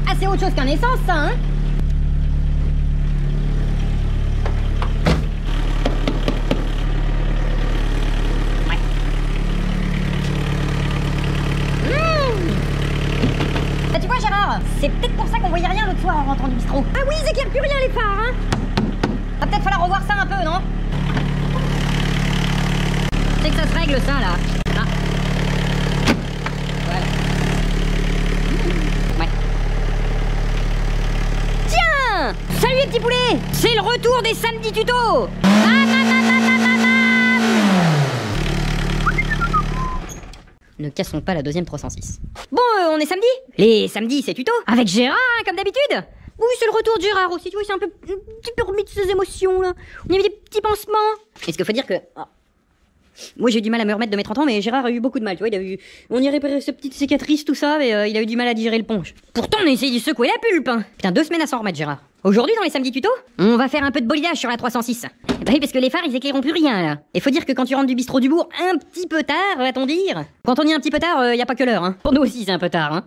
Ah, c'est autre chose qu'un essence, ça, hein? Ouais. Bah, tu vois, Gérard, c'est peut-être pour ça qu'on voyait rien l'autre soir en rentrant du bistrot. Ah oui, ils éclairent plus rien, les phares, hein? Va peut-être falloir revoir ça un peu, non? C'est que ça se règle, ça, là. Ah. Voilà. Ouais. Tiens! Salut les petits poulets! C'est le retour des samedis tutos! Ne cassons pas la deuxième 306. Bon, on est samedi? Les samedis, c'est tuto? Avec Gérard, hein, comme d'habitude? Oui, c'est le retour de Gérard aussi, tu vois, c'est un petit peu remis de ses émotions, là. On y avait des petits pansements. Est-ce qu'il faut dire que... Oh. Moi, j'ai eu du mal à me remettre de mes 30 ans, mais Gérard a eu beaucoup de mal, tu vois, on y a réparé ses petites cicatrices, tout ça, mais il a eu du mal à digérer le punch. Pourtant, on a essayé de secouer la pulpe, hein. Putain, 2 semaines à s'en remettre, Gérard. Aujourd'hui, dans les samedis tutos, on va faire un peu de bolidage sur la 306. Bah oui, parce que les phares, ils éclaireront plus rien, là. Et faut dire que quand tu rentres du bistrot du bourg, un petit peu tard, va-t-on dire. Quand on y est un petit peu tard, y a pas que l'heure, hein. Pour nous aussi, c'est un peu tard, hein.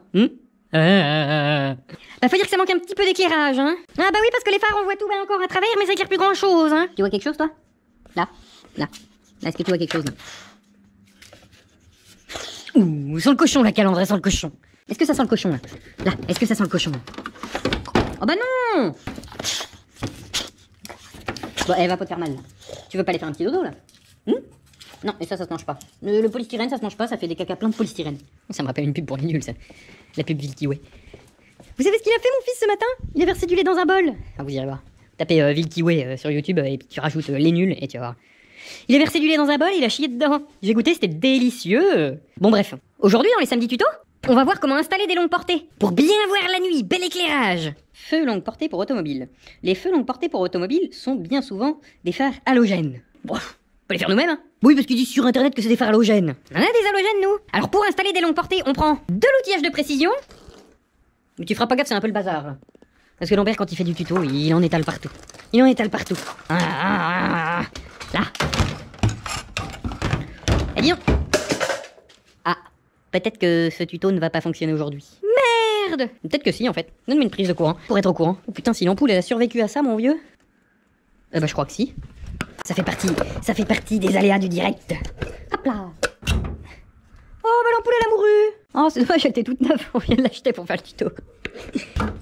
Bah faut dire que ça manque un petit peu d'éclairage, hein. Ah bah oui, parce que les phares, on voit tout va encore à travers, mais ça éclaire plus grand-chose, hein. Tu vois quelque chose, toi? Là. Là, est-ce que tu vois quelque chose, là? Ouh, sans le cochon, la calandre, sans le cochon. Est-ce que ça sent le cochon, là? Là, est-ce que ça sent le cochon, là? Oh bah non! Bon, elle va pas te faire mal, là. Tu veux pas aller faire un petit dodo, là? Non, et ça se mange pas. Le polystyrène, ça se mange pas, ça fait des caca plein de polystyrène. Ça me rappelle une pub pour les nuls, ça. La pub Vilky Way. Vous savez ce qu'il a fait, mon fils, ce matin? Il a versé du lait dans un bol. Ah, vous irez voir. Tapez Vilky Way sur YouTube, et puis tu rajoutes les nuls, et tu vas voir. Il a versé du lait dans un bol, il a chié dedans. J'ai goûté, c'était délicieux. Bon bref, aujourd'hui dans les samedis tutos, on va voir comment installer des longues portées. Pour bien voir la nuit, bel éclairage. Feux longue portée pour automobile. Les feux longue portée pour automobile sont bien souvent des phares halogènes. Bon, on peut les faire nous-mêmes, hein. Oui, parce qu'ils disent sur internet que c'est des phares halogènes. On a des halogènes, nous. Alors pour installer des longues portées, on prend de l'outillage de précision. Mais tu feras pas gaffe, c'est un peu le bazar, là. Parce que Lambert, quand il fait du tuto, il en étale partout. Il en étale partout. Là. Eh bien. Ah, peut-être que ce tuto ne va pas fonctionner aujourd'hui. Merde! Peut-être que si, en fait. Donne-moi une prise de courant, pour être au courant. Oh putain, si l'ampoule, elle a survécu à ça, mon vieux. Bah, je crois que si. Ça fait partie des aléas du direct. Hop là! Oh, bah l'ampoule, elle a mouru! Oh, c'est dommage, elle était toute neuve. On vient de l'acheter pour faire le tuto.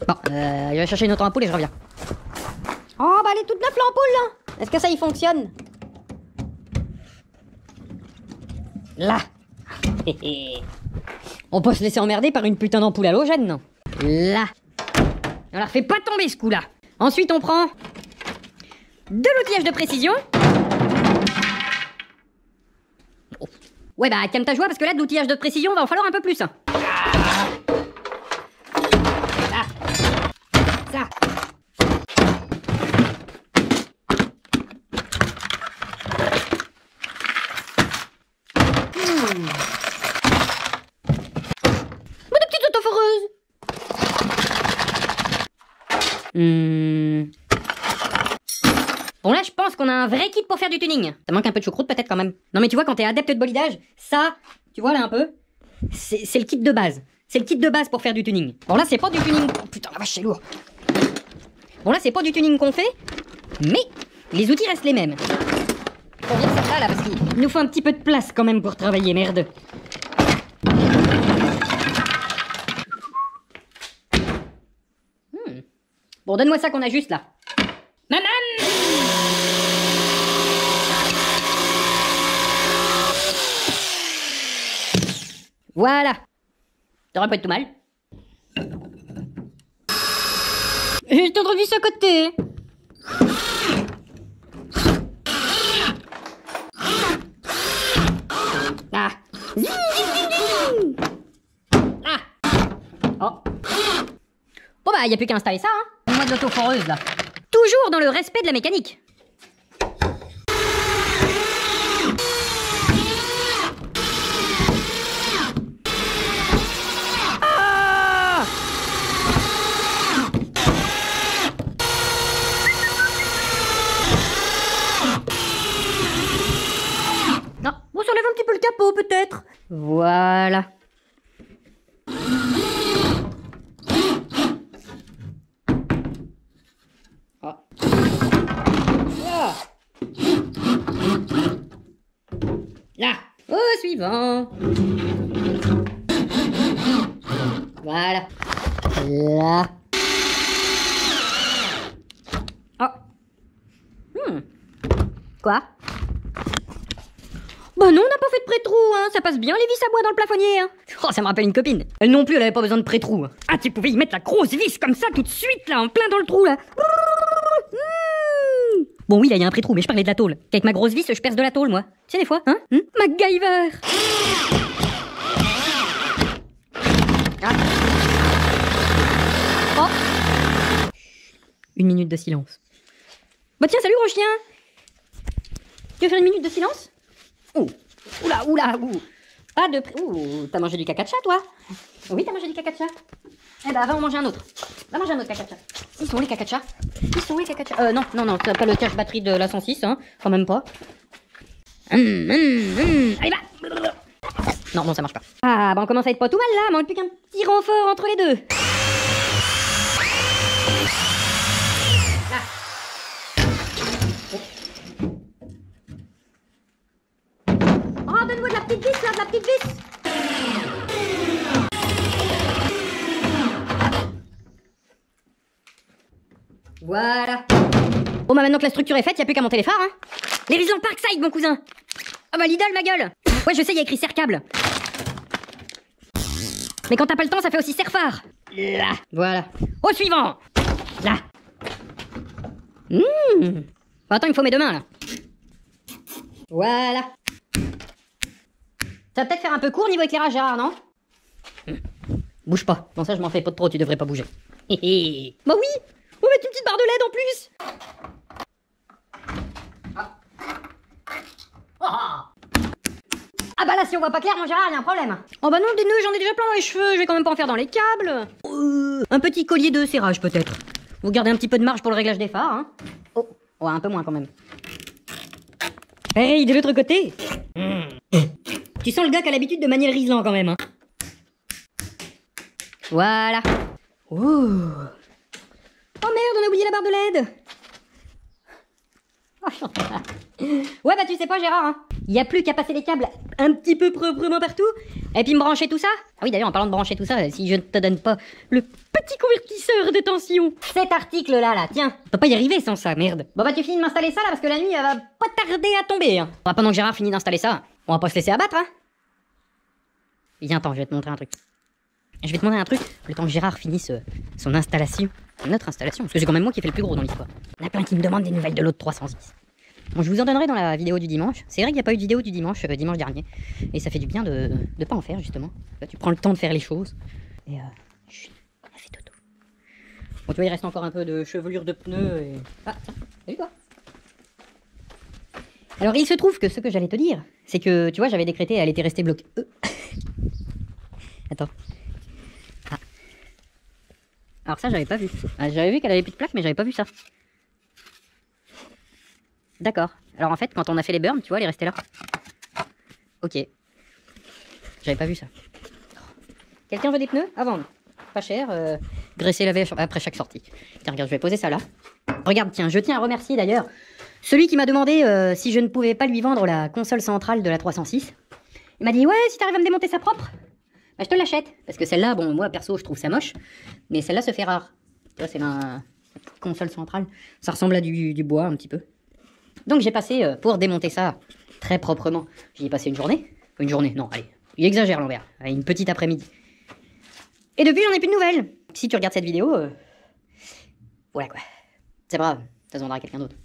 Bon, je vais chercher une autre ampoule et je reviens. Oh, bah elle est toute neuve, l'ampoule, là! Est-ce que ça y fonctionne? Là. On peut se laisser emmerder par une putain d'ampoule halogène, non? Là. On la refait pas tomber, ce coup-là. Ensuite, on prend de l'outillage de précision. Oh. Ouais, bah, calme ta joie, parce que là, de l'outillage de précision, va en falloir un peu plus, hein. Là. Ça. Bon là je pense qu'on a un vrai kit pour faire du tuning. Ça manque un peu de choucroute peut-être quand même. Non mais tu vois quand t'es adepte de bolidage, ça, tu vois là un peu, c'est le kit de base. C'est le kit de base pour faire du tuning. Bon là c'est pas du tuning... Oh, putain la vache c'est lourd. Bon là c'est pas du tuning qu'on fait, mais les outils restent les mêmes. Faut bien ça là parce qu'il nous faut un petit peu de place quand même pour travailler, merde. Bon, donne-moi ça qu'on a juste là. Maman! Voilà. Ça aurait pas été tout mal. Je t'ai revu ça à côté. Ah. Ah. Oh. Bon bah, y a plus qu'à installer ça, hein. Moi de l'auto-foreuse, là. Toujours dans le respect de la mécanique. Ah! Non, on s'enlève un petit peu le capot, peut-être. Voilà. Là, au suivant. Voilà. Là. Oh. Quoi? Bah non, on n'a pas fait de pré-trou, hein. Ça passe bien les vis à bois dans le plafonnier, hein. Oh, ça me rappelle une copine. Elle non plus, elle avait pas besoin de pré-trou. Hein. Ah, tu pouvais y mettre la grosse vis comme ça tout de suite, là, en plein dans le trou, là. Bon, oui, là, il y a un pré-trou, mais je parlais de la tôle. Qu'avec ma grosse vis, je perce de la tôle, moi. Tu sais, des fois, hein? MacGyver. Ah. Oh. Une minute de silence. Bah tiens, salut, gros chien. Tu veux faire une minute de silence? Ouh. Oula, oula, ouh. Pas de... Ouh, t'as mangé du caca de chat, toi? Oui, t'as mangé du caca de chat. Eh ben, va en manger un autre. Va manger un autre caca de chat. Ils sont où les caca de chat? Ils sont où les caca de chat? Non, t'as pas le cache batterie de la 106, hein. Enfin, même pas. Allez, va. Non, bon, ça marche pas. Ah, bah on commence à être pas tout mal, là. Manque plus qu'un petit renfort entre les deux. Là. Oh, donne-moi de la petite vis, là, de la petite vis. Voilà. Bon bah maintenant que la structure est faite, y a plus qu'à monter les phares, hein. Les Rizlan Parkside, mon cousin. Ah bah Lidl, ma gueule. Ouais, je sais, y a écrit serre-câble. Mais quand t'as pas le temps, ça fait aussi serre-phare. Là. Voilà. Au suivant. Là. Bon, attends, il me faut mes deux mains, là. Voilà. Ça va peut-être faire un peu court niveau éclairage, Gérard, non? Bouge pas. Bon, ça, je m'en fais pas de trop, tu devrais pas bouger. Bah oui. On va mettre une petite barre de LED en plus. Ah bah là, si on voit pas clair, mon Gérard, y a un problème. Oh bah non, des nœuds, j'en ai déjà plein dans les cheveux, je vais quand même pas en faire dans les câbles. Un petit collier de serrage, peut-être. Vous gardez un petit peu de marge pour le réglage des phares, hein. Oh, ouais, un peu moins quand même. Hey, de l'autre côté. Tu sens le gars qui a l'habitude de manier le Rizlan quand même, hein. Voilà. Oh merde, on a oublié la barre de LED. Ouais bah tu sais pas Gérard, hein. Y a plus qu'à passer les câbles un petit peu proprement partout et puis me brancher tout ça. Ah oui d'ailleurs en parlant de brancher tout ça, si je ne te donne pas le petit convertisseur de tension. Cet article là, tiens, on peut pas y arriver sans ça, merde. Bon bah tu finis de m'installer ça là parce que la nuit elle va pas tarder à tomber, hein. Bon, pendant que Gérard finit d'installer ça, on va pas se laisser abattre, hein. Viens attends, je vais te montrer un truc. Je vais te montrer un truc, le temps que Gérard finisse son installation, notre installation, parce que c'est quand même moi qui ai fait le plus gros dans l'histoire. Il y en a plein qui me demandent des nouvelles de l'autre 310. Bon, je vous en donnerai dans la vidéo du dimanche. C'est vrai qu'il n'y a pas eu de vidéo du dimanche, dimanche dernier. Et ça fait du bien de pas en faire, justement. Là, tu prends le temps de faire les choses. Et chut, on a fait dodo. Bon, tu vois, il reste encore un peu de chevelure de pneus et... Ah, tiens, salut toi. Alors, il se trouve que ce que j'allais te dire, c'est que, tu vois, j'avais décrété, elle était restée bloquée. Attends. Alors ça, j'avais pas vu. Ah, j'avais vu qu'elle avait plus de plaque, mais j'avais pas vu ça. D'accord. Alors en fait, quand on a fait les burns, tu vois, elle est restée là. Ok. J'avais pas vu ça. Quelqu'un veut des pneus à vendre? Pas cher. Graisser, laver après chaque sortie. Tiens, regarde, je vais poser ça là. Regarde, tiens, je tiens à remercier d'ailleurs celui qui m'a demandé si je ne pouvais pas lui vendre la console centrale de la 306. Il m'a dit, ouais, si t'arrives à me démonter ça propre, bah, je te l'achète. Parce que celle-là, bon, moi perso, je trouve ça moche. Mais celle-là se fait rare. Tu vois, c'est la console centrale. Ça ressemble à du bois un petit peu. Donc j'ai passé, pour démonter ça très proprement, j'y ai passé une journée. Une journée, non, allez, il exagère l'envers. Une petite après-midi. Et depuis, j'en ai plus de nouvelles. Si tu regardes cette vidéo, voilà quoi. C'est pas grave, ça se vendra à quelqu'un d'autre.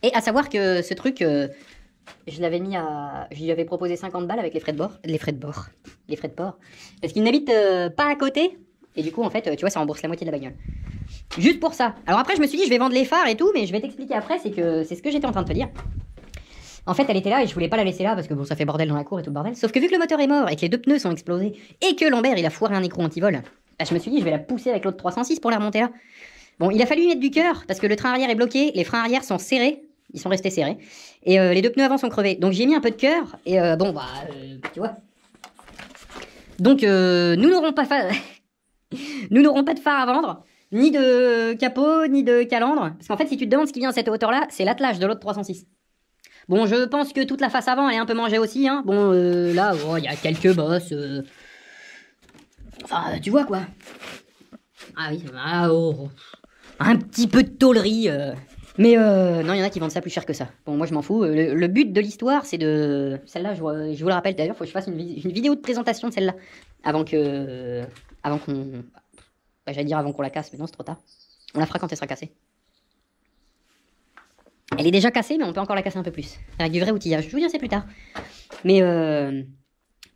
Et à savoir que ce truc, je l'avais mis à... Je lui avais proposé 50 balles avec les frais de bord. Les frais de bord. Les frais de port. Parce qu'il n'habite pas à côté. Et du coup, en fait, tu vois, ça rembourse la moitié de la bagnole. Juste pour ça. Alors après, je me suis dit, je vais vendre les phares et tout, mais je vais t'expliquer après, c'est ce que j'étais en train de te dire. En fait, elle était là et je voulais pas la laisser là parce que bon, ça fait bordel dans la cour et tout le bordel. Sauf que vu que le moteur est mort et que les 2 pneus sont explosés et que Lambert il a foiré un écrou anti-vol, bah, je me suis dit, je vais la pousser avec l'autre 306 pour la remonter là. Bon, il a fallu y mettre du cœur parce que le train arrière est bloqué, les freins arrière sont serrés, ils sont restés serrés, et les 2 pneus avant sont crevés. Donc j'ai mis un peu de cœur et bon, bah, tu vois. Donc nous n'aurons pas nous n'aurons pas de phare à vendre, ni de capot, ni de calandre. Parce qu'en fait, si tu te demandes ce qui vient à cette hauteur-là, c'est l'attelage de l'autre 306. Bon, je pense que toute la face avant, elle est un peu mangée aussi, hein. Bon, là, il y a quelques bosses. Enfin, tu vois, quoi. Ah oui, un petit peu de tôlerie. Mais non, il y en a qui vendent ça plus cher que ça. Bon, moi, je m'en fous. Le but de l'histoire, c'est de... Celle-là, je vous le rappelle, d'ailleurs, faut que je fasse une vidéo de présentation de celle-là. Avant qu'on... Bah, j'allais dire avant qu'on la casse, mais non, c'est trop tard. On la fera quand elle sera cassée. Elle est déjà cassée, mais on peut encore la casser un peu plus. Avec du vrai outillage. Je vous dirai ça plus tard. Mais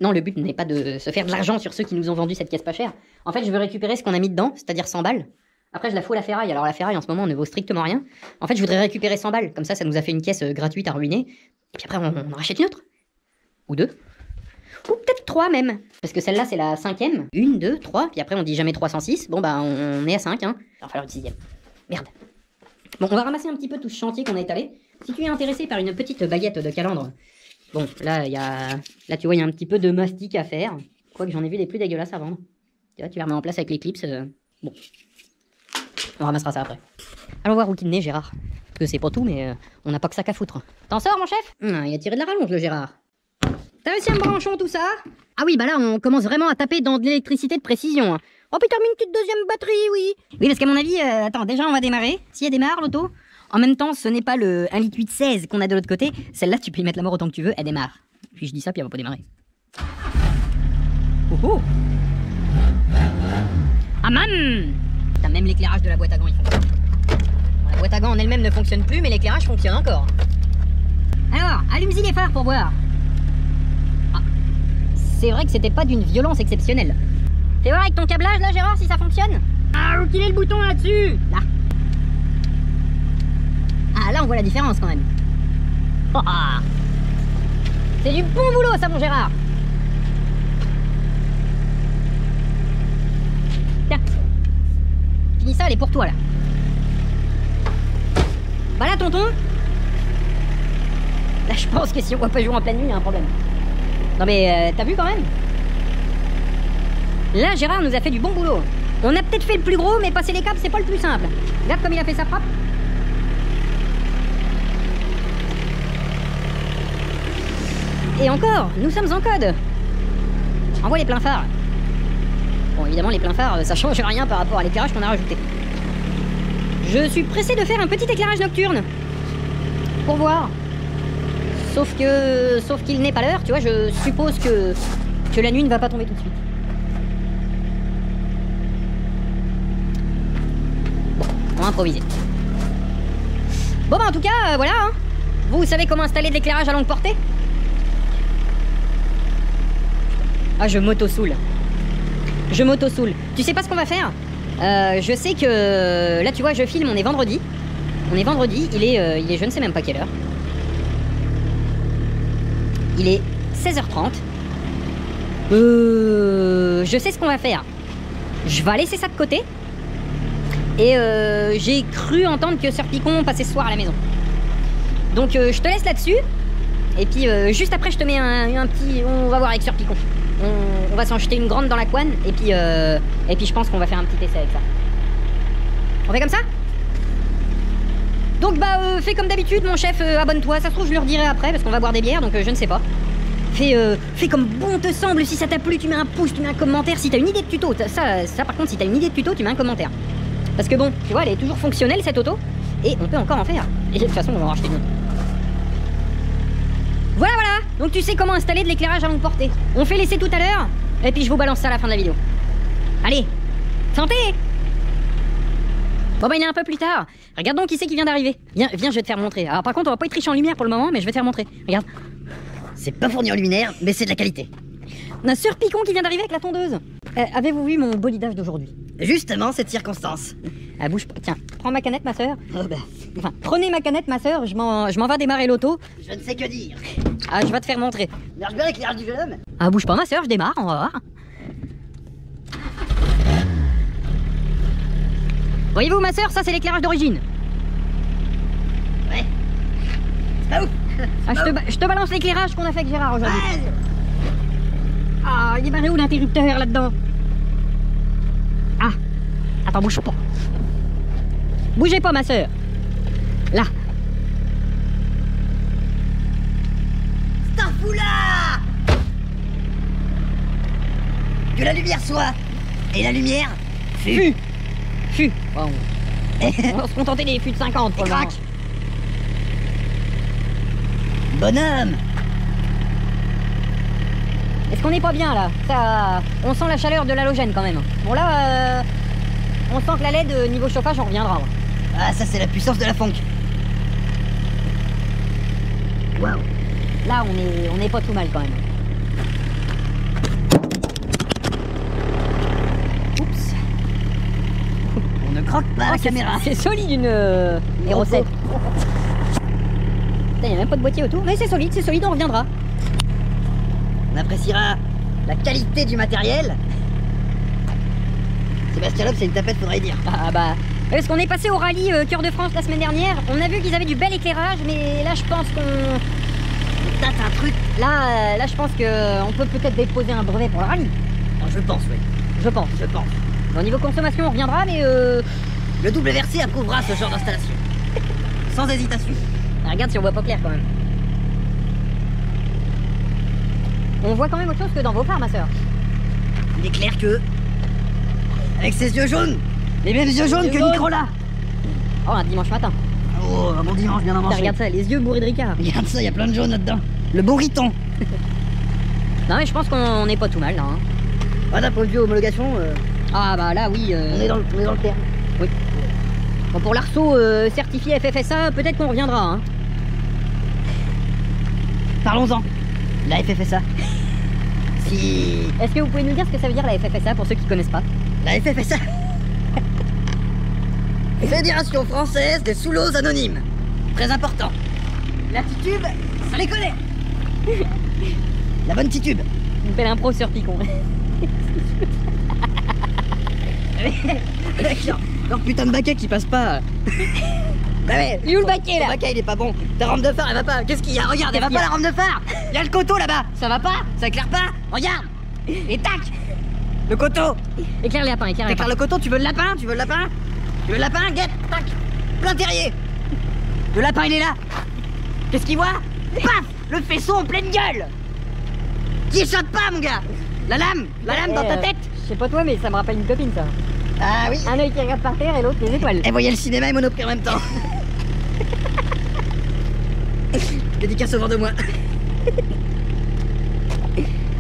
non, le but n'est pas de se faire de l'argent sur ceux qui nous ont vendu cette caisse pas chère. En fait, je veux récupérer ce qu'on a mis dedans, c'est-à-dire 100 balles. Après, je la fous à la ferraille. Alors, la ferraille, en ce moment, ne vaut strictement rien. En fait, je voudrais récupérer 100 balles. Comme ça nous a fait une caisse gratuite à ruiner. Et puis après, on en rachète une autre. Ou 2. Ou peut-être 3 même. Parce que celle-là, c'est la 5e. 1, 2, 3. Puis après, on dit jamais 306. Bon, bah, on est à 5, hein. Il va falloir une 6e. Merde. Bon, on va ramasser un petit peu tout ce chantier qu'on a étalé. Si tu es intéressé par une petite baguette de calandre, bon, là, là tu vois, il y a un petit peu de mastic à faire. Quoique j'en ai vu des plus dégueulasses à vendre. Tu vois, tu les remets en place avec les clips. Bon, on ramassera ça après. Allons voir où qu'il est, Gérard. Parce que c'est pas tout, mais on n'a pas que ça qu'à foutre. T'en sors, mon chef? Il a tiré de la rallonge, le Gérard. T'as réussi à me brancher tout ça? Ah oui, bah là, on commence vraiment à taper dans de l'électricité de précision. Oh putain, une petite deuxième batterie, oui. Oui, parce qu'à mon avis, attends, déjà on va démarrer. Si elle démarre, l'auto. En même temps, ce n'est pas le 1,8 litre 16 qu'on a de l'autre côté. Celle-là, tu peux y mettre la mort autant que tu veux, elle démarre. Puis je dis ça, puis elle va pas démarrer. Oh oh. Ah man. Putain, même l'éclairage de la boîte à gants, il fonctionne. Bon, la boîte à gants en elle-même ne fonctionne plus, mais l'éclairage fonctionne encore. Alors, allume-y les phares pour voir. Ah. C'est vrai que c'était pas d'une violence exceptionnelle. Fais voir avec ton câblage là, Gérard, si ça fonctionne. Ah, où qu'il est le bouton là-dessus? Là. Ah, là on voit la différence quand même. Oh, ah. C'est du bon boulot ça, mon Gérard. Tiens. Finis ça, elle est pour toi là. Bah là, tonton. Là, je pense que si on voit pas jouer en pleine nuit, il y a un problème. Non mais, t'as vu quand même? Là, Gérard nous a fait du bon boulot. On a peut-être fait le plus gros, mais passer les câbles, c'est pas le plus simple. Regarde comme il a fait sa frappe. Et encore, nous sommes en code. Envoie les pleins phares. Bon, évidemment, les pleins phares, ça change rien par rapport à l'éclairage qu'on a rajouté. Je suis pressé de faire un petit éclairage nocturne. Pour voir. Sauf qu'il n'est pas l'heure, tu vois, je suppose que la nuit ne va pas tomber tout de suite. On va improviser. Bon bah en tout cas, voilà hein. Vous savez comment installer de l'éclairage à longue portée? Ah, je m'auto-soule. Je m'auto-soule. Tu sais pas ce qu'on va faire? Je sais que... Là tu vois, je filme, on est vendredi. On est vendredi, il est je ne sais même pas quelle heure. Il est 16h30. Je sais ce qu'on va faire. Je vais laisser ça de côté. Et j'ai cru entendre que Sœur Picon passait ce soir à la maison. Donc je te laisse là-dessus. Et puis juste après je te mets un petit... On va voir avec Sœur Picon. On va s'en jeter une grande dans la couenne. Et puis je pense qu'on va faire un petit essai avec ça. On fait comme ça? Donc bah fais comme d'habitude mon chef, abonne-toi. Ça se trouve je le redirai après parce qu'on va boire des bières. Donc je ne sais pas. Fais comme bon te semble. Si ça t'a plu, tu mets un pouce, tu mets un commentaire. Si t'as une idée de tuto, ça par contre, si t'as une idée de tuto, tu mets un commentaire. Parce que bon, tu vois, elle est toujours fonctionnelle cette auto. Et on peut encore en faire. Et de toute façon, on va en racheter une autre. Voilà, voilà. Donc tu sais comment installer de l'éclairage à longue portée. On fait l'essai tout à l'heure. Et puis je vous balance ça à la fin de la vidéo. Allez, santé. Bon bah il est un peu plus tard. Regarde donc qui c'est qui vient d'arriver. Viens, je vais te faire montrer. Alors par contre, on va pas être riche en lumière pour le moment, mais je vais te faire montrer. Regarde. C'est pas fourni en luminaire, mais c'est de la qualité. On a Sœur Picon qui vient d'arriver avec la tondeuse. Avez-vous vu mon bolidage d'aujourd'hui? Justement, cette circonstance. Ah, bouge pas. Tiens, prends ma canette, ma sœur. Oh bah, Enfin, prenez ma canette, ma sœur, je m'en vais démarrer l'auto. je ne sais que dire. Ah, je vais te faire montrer. Marche bien l'éclairage du jeune homme. Ah, bouge pas, ma sœur, je démarre, on va voir. Voyez-vous, ma sœur, ça c'est l'éclairage d'origine. Ouais. C'est pas ouf. Ah, je te balance l'éclairage qu'on a fait avec Gérard aujourd'hui. Ouais. Ah, il est barré où l'interrupteur là-dedans? Ah, attends, bouge pas. Bougez pas, ma sœur. Là. Starfoula! Que la lumière soit. Et la lumière fut. Fût. Bon, on va se contenter des fûts de 50 pour le moment. Crac. Bonhomme. Est-ce qu'on n'est pas bien là? Ça, on sent la chaleur de l'halogène quand même. Bon là, on sent que la LED niveau chauffage on reviendra. Ouais. Ah, ça c'est la puissance de la funk. Waouh. Là on est pas tout mal quand même. Oups. On ne croque pas la caméra. C'est solide une Hero 7. Putain, y a même pas de boîtier autour, mais c'est solide, on reviendra. On appréciera la qualité du matériel. Sébastien Loeb, c'est une tapette, faudrait dire. Ah bah, parce qu'on est passé au rallye Cœur de France la semaine dernière, on a vu qu'ils avaient du bel éclairage, mais là je pense qu'on Tâte un truc. là je pense qu'on peut peut-être déposer un brevet pour le rallye. Oh, je pense, oui. Je pense. Au niveau consommation on reviendra, mais Le WRC approuvera ce genre d'installation. Sans hésitation. regarde si on voit pas clair quand même. On voit quand même autre chose que dans vos phares, ma soeur. Il est clair que... Avec ses yeux jaunes, les mêmes yeux jaunes que Nicolas. Oh, un dimanche matin. Oh, un bon dimanche, bien à manger. Regarde ça, les yeux bourrés de Ricard. Regarde ça, il y a plein de jaunes là-dedans. Le bon riton. Non mais je pense qu'on n'est pas tout mal là. Hein. Ah, d'un point de vue homologation, Ah bah là oui. on est dans le terme. Oui. Bon, pour l'arceau certifié FFSA, peut-être qu'on reviendra. Hein. Parlons-en. La FFSA. Si... Est-ce que vous pouvez nous dire ce que ça veut dire la FFSA pour ceux qui connaissent pas? La FFSA. Fédération Française des Sous-Lots Anonymes. Très important. La titube, ça les connaît. La bonne titube. Une belle impro sur Picon. Avec leur putain de baquet qui passe pas. Bah ouais, Il est où le baquet là? le baquet il est pas bon. Ta rampe de phare elle va pas. Qu'est-ce qu'il y a? Regarde, elle va pas la rampe de phare. Il y a le coteau là-bas. Ça va pas? Ça éclaire pas? Regarde. Et tac. Le coteau. Éclaire les lapins, éclaire les T'éclaires lapins. le coteau, tu veux le lapin? Tu veux le lapin? Tu veux le lapin? Guette, tac. Plein terrier. Le lapin il est là. Qu'est-ce qu'il voit? Paf. Le faisceau en pleine gueule. Qui échappe pas mon gars. La lame dans ta tête. Je sais pas toi, mais ça me rappelle une copine ça. Ah oui. Un œil qui regarde par terre et l'autre les étoiles. Elle voyait le cinéma et Monoprix en même temps. Dédicace au vent de moi.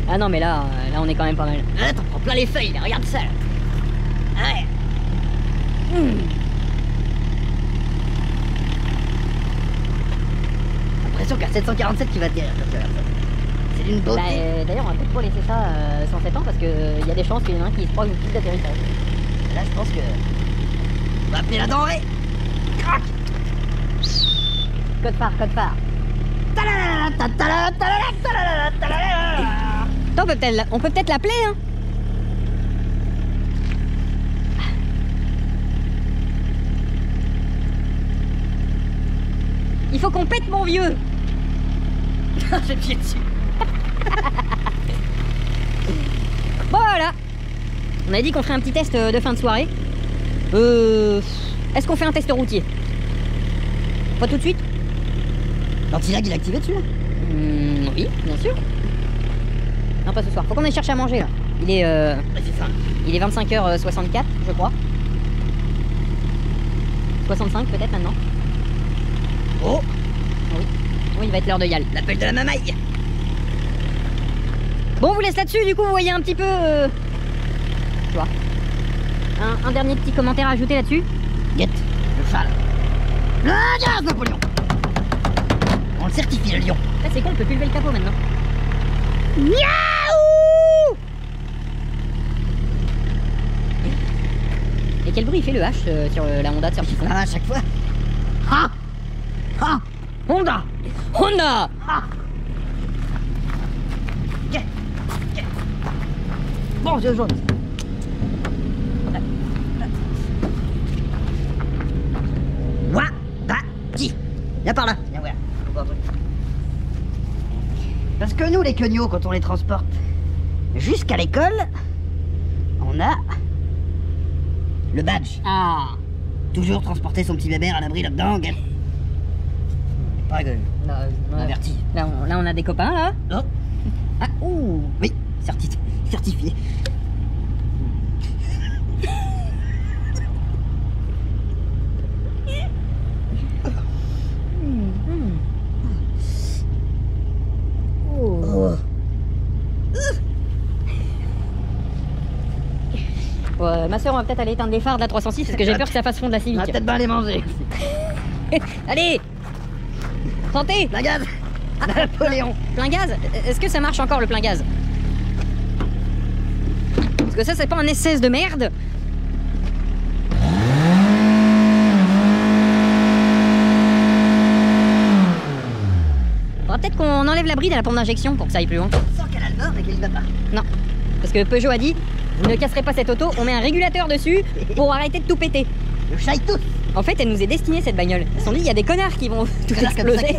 Ah non mais là on est quand même pas mal. Ah, t'en prends plein les feuilles, là, regarde ça. Là. Ah ouais. L'impression qu'à 747 tu vas te dire. C'est d'une beauté. Bah, d'ailleurs on va peut-être pas laisser ça 107 ans parce qu'il y a des chances qu'il y en a un qui se prend une petite d'atterrissage. Là je pense que... On va appeler la denrée. Crac. Code phare. Attends, on peut peut-être l'appeler hein. Il faut qu'on pète mon vieux. J'ai pied dessus. Bon voilà. On a dit qu'on ferait un petit test de fin de soirée. Est-ce qu'on fait un test routier? Pas tout de suite? L'antilag il est activé dessus là? Oui, bien sûr. Non, pas ce soir. Faut qu'on aille chercher à manger là. Il est C'est ça. il est 25h64, je crois. 65 peut-être maintenant. Oh. Oui, il va être l'heure de y aller. L'appel de la mamaille. Bon, on vous laisse là-dessus, du coup, vous voyez un petit peu... Tu vois. Un dernier petit commentaire à ajouter là-dessus. Guette, le cheval. Le gaz Napoléon. On le certifie le lion. Là, c'est con, on peut plus lever le capot maintenant. Miaou. Et quel bruit il fait le H sur la Honda de Sergi Fond? Ah, à chaque fois. Ah. Ah. Honda. Honda. Ah. Bon, c'est jaune. Wabati. Viens par là. Viens voir. Parce que nous, les queugnots, quand on les transporte jusqu'à l'école, on a le badge. Ah. Toujours transporter son petit bébé à l'abri là-dedans. Pas Là, averti. Là, on a des copains, là. Oh. Ah, ouh. Oui, certifié. Oh. Ouais, ma soeur, on va peut-être aller éteindre les phares de la 306 parce que j'ai peur que ça fasse fondre la On Civic. va peut-être bien les manger. Allez. Santé. La gaz. Napoléon. Plein gaz? Est-ce que ça marche encore le plein gaz? Parce que ça, c'est pas un SS de merde. Faudra peut-être qu'on enlève la bride à la pompe d'injection pour que ça aille plus loin. Sans qu'elle a le bord et qu'elle y va pas. Non, parce que Peugeot a dit, vous ne casserez pas cette auto, on met un régulateur dessus pour arrêter de tout péter. Le chaille tout. En fait, elle nous est destinée cette bagnole. Ils se sont dit, il y a des connards qui vont tout exploser.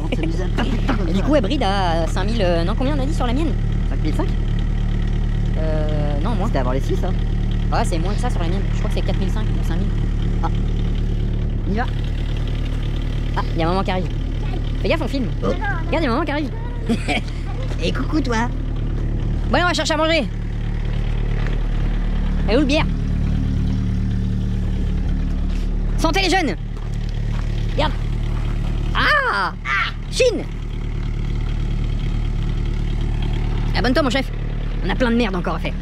Et du coup, elle bride à 5000... non, combien on a dit sur la mienne? 5005. Non, moins. C'était avant les 6, hein. Ouais, c'est moins que ça sur la mienne. Je crois que c'est 4005 ou 5000. Ah. On y va. Ah, il y a maman qui arrive. Fais gaffe, on filme. Oh. Regarde, il y a maman qui arrive. Et coucou, toi. Bon, allez, on va chercher à manger. Elle est où le bière? Santé les jeunes. Regarde. Ah, Chine. Abonne-toi mon chef. On a plein de merde encore à faire.